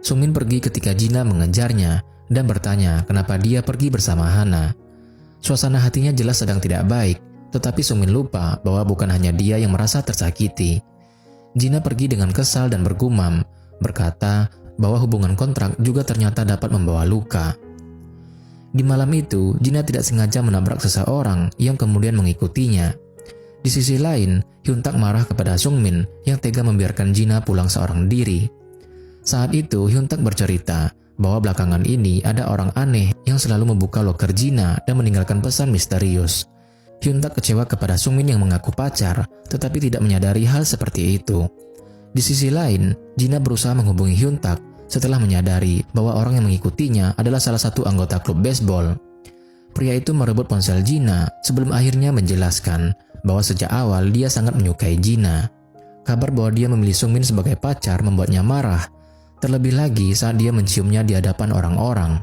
Sungmin pergi ketika Jina mengejarnya dan bertanya kenapa dia pergi bersama Hana. Suasana hatinya jelas sedang tidak baik, tetapi Sungmin lupa bahwa bukan hanya dia yang merasa tersakiti. Jina pergi dengan kesal dan bergumam, berkata bahwa hubungan kontrak juga ternyata dapat membawa luka. Di malam itu, Jina tidak sengaja menabrak seseorang yang kemudian mengikutinya. Di sisi lain, Hyuntak marah kepada Sungmin yang tega membiarkan Jina pulang seorang diri. Saat itu, Hyuntak bercerita bahwa belakangan ini ada orang aneh yang selalu membuka loker Jina dan meninggalkan pesan misterius. Hyuntak kecewa kepada Sungmin yang mengaku pacar, tetapi tidak menyadari hal seperti itu. Di sisi lain, Jina berusaha menghubungi Hyuntak setelah menyadari bahwa orang yang mengikutinya adalah salah satu anggota klub baseball. Pria itu merebut ponsel Jina sebelum akhirnya menjelaskan bahwa sejak awal dia sangat menyukai Jina. Kabar bahwa dia memilih Sungmin sebagai pacar membuatnya marah, terlebih lagi saat dia menciumnya di hadapan orang-orang.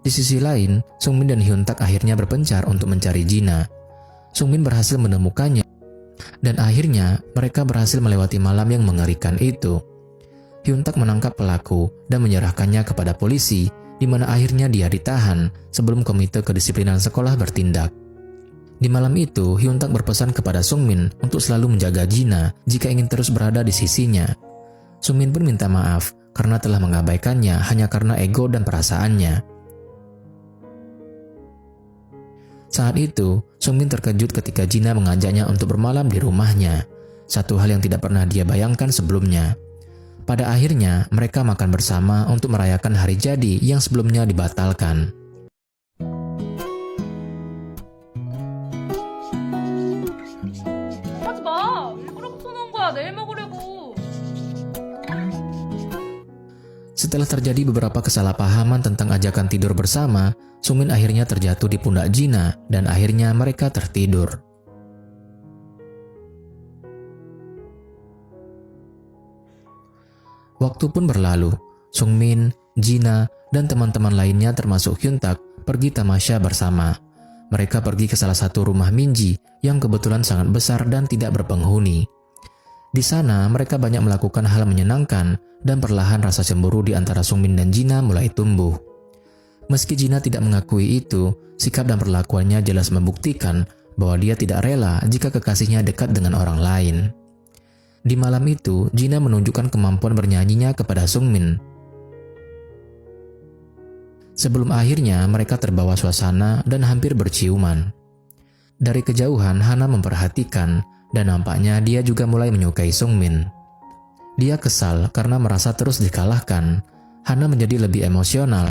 Di sisi lain, Sungmin dan Hyuntak akhirnya berpencar untuk mencari Jina. Sungmin berhasil menemukannya, dan akhirnya mereka berhasil melewati malam yang mengerikan itu. Hyuntak menangkap pelaku dan menyerahkannya kepada polisi, di mana akhirnya dia ditahan sebelum komite kedisiplinan sekolah bertindak. Di malam itu, Hyuntak berpesan kepada Sungmin untuk selalu menjaga Jina jika ingin terus berada di sisinya. Sungmin pun minta maaf karena telah mengabaikannya hanya karena ego dan perasaannya. Saat itu, Sungmin terkejut ketika Jina mengajaknya untuk bermalam di rumahnya, satu hal yang tidak pernah dia bayangkan sebelumnya. Pada akhirnya, mereka makan bersama untuk merayakan hari jadi yang sebelumnya dibatalkan. Setelah terjadi beberapa kesalahpahaman tentang ajakan tidur bersama, Sungmin akhirnya terjatuh di pundak Jina dan akhirnya mereka tertidur. Waktu pun berlalu, Sungmin, Jina, dan teman-teman lainnya termasuk Hyuntak pergi tamasya bersama. Mereka pergi ke salah satu rumah Minji yang kebetulan sangat besar dan tidak berpenghuni. Di sana mereka banyak melakukan hal menyenangkan dan perlahan rasa cemburu di antara Sungmin dan Jina mulai tumbuh. Meski Jina tidak mengakui itu, sikap dan perlakuannya jelas membuktikan bahwa dia tidak rela jika kekasihnya dekat dengan orang lain. Di malam itu, Jina menunjukkan kemampuan bernyanyinya kepada Sungmin. Sebelum akhirnya mereka terbawa suasana dan hampir berciuman. Dari kejauhan, Hana memperhatikan dan nampaknya dia juga mulai menyukai Sungmin. Dia kesal karena merasa terus dikalahkan. Hana menjadi lebih emosional